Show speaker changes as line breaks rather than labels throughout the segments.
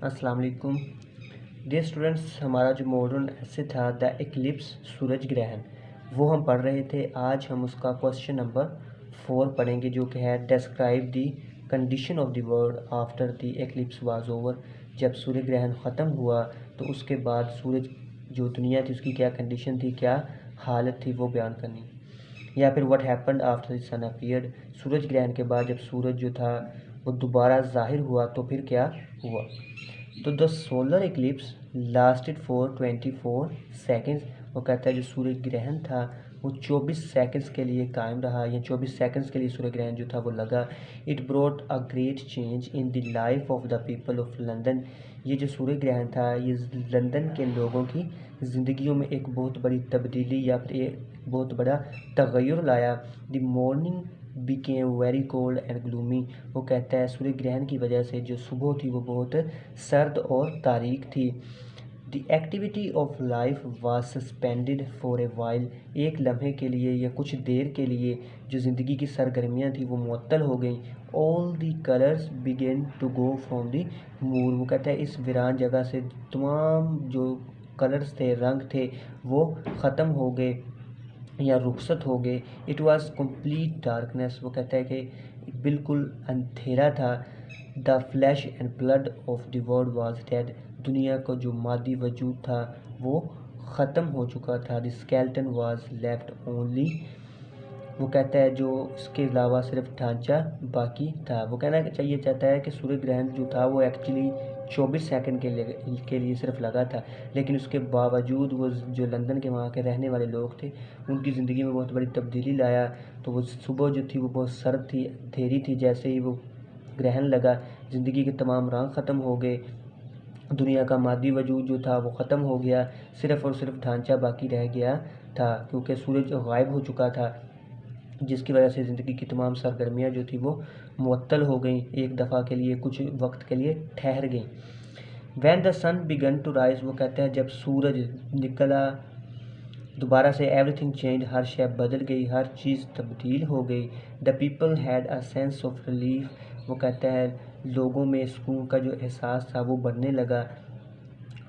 السلام علیکم dear students, ہمارا جو ماڈرن ایسے تھا دا ایکلپس سورج گرہن، وہ ہم پڑھ رہے تھے۔ آج ہم اس کا کوشچن نمبر 4 پڑھیں گے، جو کہ ہے describe the condition of the world after the eclipse was over. جب سورج گرہن ختم ہوا تو اس کے بعد سورج جو دنیا تھی اس کی کیا کنڈیشن تھی، کیا حالت تھی، وہ بیان کرنی۔ یا پھر what happened after the sun appeared, سورج گرہن کے بعد جب سورج جو تھا وہ دوبارہ ظاہر ہوا تو پھر کیا ہوا۔ تو the solar eclipse lasted for 24 seconds, وہ کہتا ہے جو سورج گرہن تھا وہ 24 سیکنڈز کے لیے قائم رہا، یا 24 سیکنڈز کے لیے سورج گرہن جو تھا وہ لگا۔ It brought a great change in the life of the people of London, یہ جو سورج گرہن تھا یہ لندن کے لوگوں کی زندگیوں میں ایک بہت بڑی تبدیلی یا پھر ایک بہت بڑا تغیر لایا۔ The morning became very cold and gloomy, وہ کہتا ہے سورج گرہن کی وجہ سے جو صبح تھی وہ بہت سرد اور تاریک تھی۔ The activity of life was suspended for a while, ایک لمحے کے لیے یا کچھ دیر کے لیے جو زندگی کی سرگرمیاں تھیں وہ معطل ہو گئیں۔ All the colours begin to go from the moor, وہ کہتا ہے اس ویران جگہ سے تمام جو کلرز تھے، رنگ تھے، وہ ختم ہو گئے یا رخصت ہو گئے۔ اٹ واز کمپلیٹ ڈارکنیس، وہ کہتا ہے کہ بالکل اندھیرا تھا۔ The flesh and blood of the world was dead, دنیا کا جو مادی وجود تھا وہ ختم ہو چکا تھا۔ دی اسکیلٹن واز لیفٹ اونلی، وہ کہتا ہے جو اس کے علاوہ صرف ڈھانچہ باقی تھا۔ وہ کہنا چاہیے چاہتا ہے کہ سورج گرہن جو تھا وہ ایکچولی 24 سیکنڈ کے لیے صرف لگا تھا، لیکن اس کے باوجود وہ جو لندن کے وہاں کے رہنے والے لوگ تھے ان کی زندگی میں بہت بڑی تبدیلی لایا۔ تو وہ صبح جو تھی وہ بہت سرد تھی، اندھیری تھی، جیسے ہی وہ گرہن لگا زندگی کے تمام رنگ ختم ہو گئے، دنیا کا مادی وجود جو تھا وہ ختم ہو گیا، صرف اور صرف ڈھانچہ باقی رہ گیا تھا، کیونکہ سورج غائب ہو چکا تھا، جس کی وجہ سے زندگی کی تمام سرگرمیاں جو تھی وہ معطل ہو گئیں، ایک دفعہ کے لیے کچھ وقت کے لیے ٹھہر گئیں۔ When the sun began to rise, وہ کہتا ہے جب سورج نکلا دوبارہ سے ایوری تھنگ چینج، ہر شے بدل گئی، ہر چیز تبدیل ہو گئی۔ The people had a sense of relief, وہ کہتا ہے لوگوں میں سکون کا جو احساس تھا وہ بڑھنے لگا۔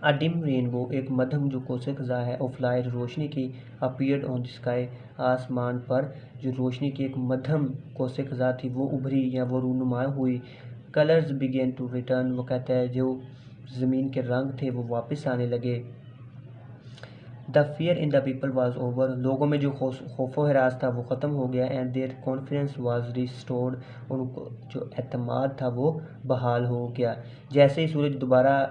اے ڈم رینبو، ایک مدھم جو قوس قزح ہے، آف لائٹ، روشنی کی، اپیئرڈ آن دی اسکائی، آسمان پر جو روشنی کی ایک مدھم قوس قزح تھی وہ ابھری یا وہ رونما ہوئی۔ کلرز بگین ٹو ریٹرن، وہ کہتا ہے جو زمین کے رنگ تھے وہ واپس آنے لگے۔ The fear in the people was over, لوگوں میں جو خوف و ہراس تھا وہ ختم ہو گیا۔ And their confidence was restored, ان کو جو اعتماد تھا وہ بحال ہو گیا۔ جیسے ہی سورج دوبارہ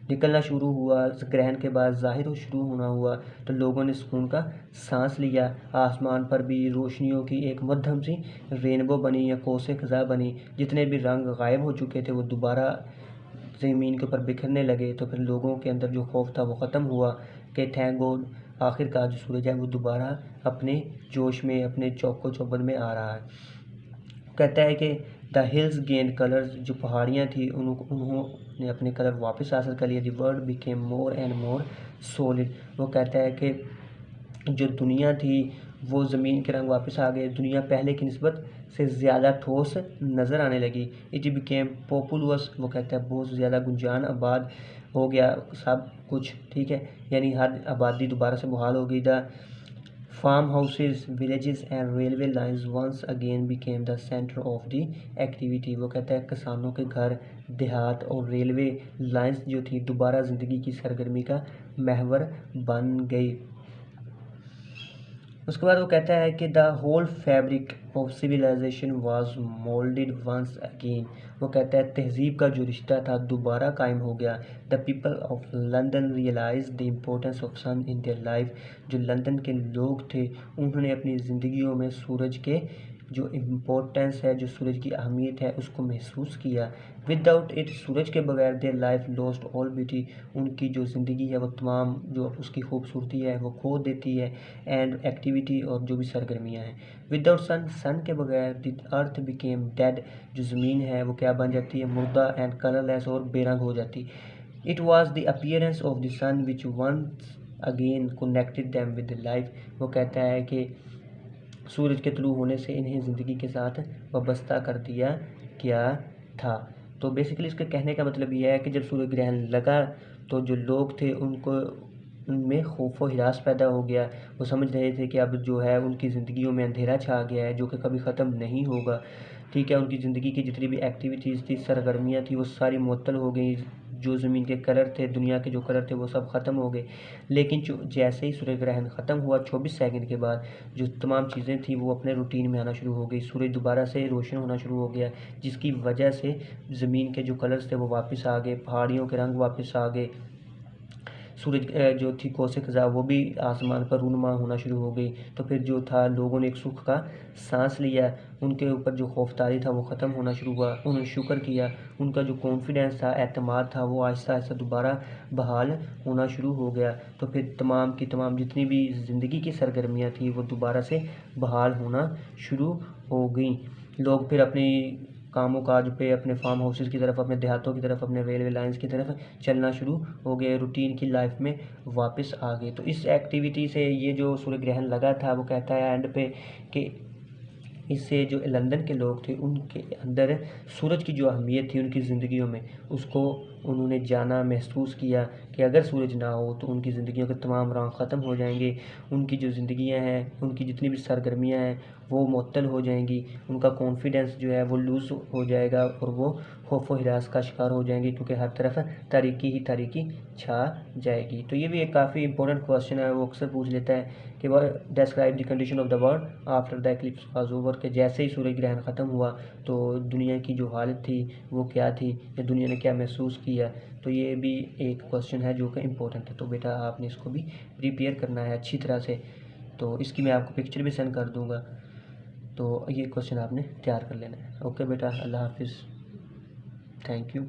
نکلنا شروع ہوا، گرہن کے بعد ظاہر شروع ہونا ہوا، تو لوگوں نے سکون کا سانس لیا۔ آسمان پر بھی روشنیوں کی ایک مدھم سی رینبو بنی یا قوس قزح بنی، جتنے بھی رنگ غائب ہو چکے تھے وہ دوبارہ زمین کے اوپر بکھرنے لگے۔ تو پھر لوگوں کے اندر جو خوف تھا وہ ختم ہوا کہ تھینک گاڈ آخر کار جو سورج ہے وہ دوبارہ اپنے جوش میں، اپنے چوک و چوبند میں آ رہا ہے۔ کہتا ہے کہ دا ہلز گینڈ کلرز، جو پہاڑیاں تھیں انہوں نے اپنے کلر واپس حاصل کر لیا۔ دی world became more and more sold, وہ کہتا ہے کہ جو دنیا تھی وہ زمین کے رنگ واپس آ گئے، دنیا پہلے کی نسبت سے زیادہ ٹھوس نظر آنے لگی۔ اٹ بیکیم پاپولس، وہ کہتا ہے بہت زیادہ گنجان آباد ہو گیا سب کچھ، ٹھیک ہے، یعنی ہر آبادی دوبارہ سے بحال ہو گئی۔ The farm houses, villages and railway lines once again became the centre of the activity, وہ کہتا ہے کسانوں کے گھر، دیہات اور ریلوے لائنز جو تھی دوبارہ زندگی کی سرگرمی کا محور بن گئی۔ اس کے بعد وہ کہتا ہے کہ the whole fabric of civilisation was moulded once again, وہ کہتا ہے تہذیب کا جو رشتہ تھا دوبارہ قائم ہو گیا۔ The people of London realise the importance of sun in their life, جو لندن کے لوگ تھے انہوں نے اپنی زندگیوں میں سورج کے جو امپورٹنس ہے، جو سورج کی اہمیت ہے اس کو محسوس کیا۔ ود آؤٹ اٹ، سورج کے بغیر their life lost all beauty, ان کی جو زندگی ہے وہ تمام جو اس کی خوبصورتی ہے وہ کھو دیتی ہے، اینڈ ایکٹیویٹی اور جو بھی سرگرمیاں ہیں۔ ود آؤٹ سن، سن کے بغیر دی ارتھ بیکیم ڈیڈ، جو زمین ہے وہ کیا بن جاتی ہے، مردہ اینڈ کلر لیس اور بے رنگ ہو جاتی۔ It was the appearance of the sun which once again connected them with life, وہ کہتا ہے کہ سورج کے طلوع ہونے سے انہیں زندگی کے ساتھ وابستہ کر دیا گیا تھا۔ تو بیسیکلی اس کے کہنے کا مطلب یہ ہے کہ جب سورج گرہن لگا تو جو لوگ تھے ان میں خوف و ہراس پیدا ہو گیا. وہ سمجھ رہے تھے کہ اب جو ہے ان کی زندگیوں میں اندھیرا چھا گیا ہے جو کہ کبھی ختم نہیں ہوگا. ٹھیک ہے، ان کی زندگی کی جتنی بھی ایکٹیویٹیز تھی، سرگرمیاں تھیں، وہ ساری معطل ہو گئیں. جو زمین کے کلر تھے، دنیا کے جو کلر تھے، وہ سب ختم ہو گئے. لیکن جیسے ہی سورج گرہن ختم ہوا 24 سیکنڈ کے بعد جو تمام چیزیں تھیں وہ اپنے روٹین میں آنا شروع ہو گئی. سورج دوبارہ سے روشن ہونا شروع ہو گیا، جس کی وجہ سے زمین کے جو کلرز تھے وہ واپس آ گئے، پہاڑیوں کے رنگ واپس آ گئے. سورج جو تھی قوس قزح وہ بھی آسمان پر رونما ہونا شروع ہو گئی. تو پھر جو تھا لوگوں نے ایک سکھ کا سانس لیا، ان کے اوپر جو خوفداری تھا وہ ختم ہونا شروع ہوا. انہوں نے شکر کیا، ان کا جو کانفیڈنس تھا، اعتماد تھا، وہ آہستہ آہستہ دوبارہ بحال ہونا شروع ہو گیا. تو پھر تمام کی تمام جتنی بھی زندگی کی سرگرمیاں تھیں وہ دوبارہ سے بحال ہونا شروع ہو گئیں. لوگ پھر اپنی کاموں کاج پہ، اپنے فارم ہاؤسز کی طرف، اپنے دیہاتوں کی طرف، اپنے ریلوے لائنز کی طرف چلنا شروع ہو گئے، روٹین کی لائف میں واپس آ گئے. تو اس ایکٹیویٹی سے یہ جو سورج گرہن لگا تھا وہ کہتا ہے اینڈ پہ کہ اس سے جو لندن کے لوگ تھے ان کے اندر سورج کی جو اہمیت تھی ان کی زندگیوں میں، اس کو انہوں نے جانا، محسوس کیا کہ اگر سورج نہ ہو تو ان کی زندگیوں کے تمام رنگ ختم ہو جائیں گے. ان کی جو زندگیاں ہیں، ان کی جتنی بھی سرگرمیاں ہیں وہ معطل ہو جائیں گی. ان کا کانفیڈنس جو ہے وہ لوز ہو جائے گا اور وہ خوف و ہراس کا شکار ہو جائیں گے، کیونکہ ہر طرف تاریکی ہی تاریکی چھا جائے گی. تو یہ بھی ایک کافی امپورٹنٹ کویشچن ہے، وہ اکثر پوچھ لیتا ہے کہ وہ describe the condition of the world after the eclipse was over, کہ جیسے ہی سورج گرہن ختم ہوا تو دنیا کی جو حالت تھی وہ کیا تھی، یا دنیا نے کیا محسوس کیا. تو یہ بھی ایک کویشچن ہے جو کہ امپورٹنٹ ہے. تو بیٹا آپ نے اس کو بھی پریپیئر کرنا ہے اچھی طرح سے. تو اس کی میں آپ کو پکچر بھی سینڈ کر دوں گا، تو یہ کویشچن آپ نے تیار کر لینا ہے. اوکے بیٹا، اللہ حافظ، تھینک یو.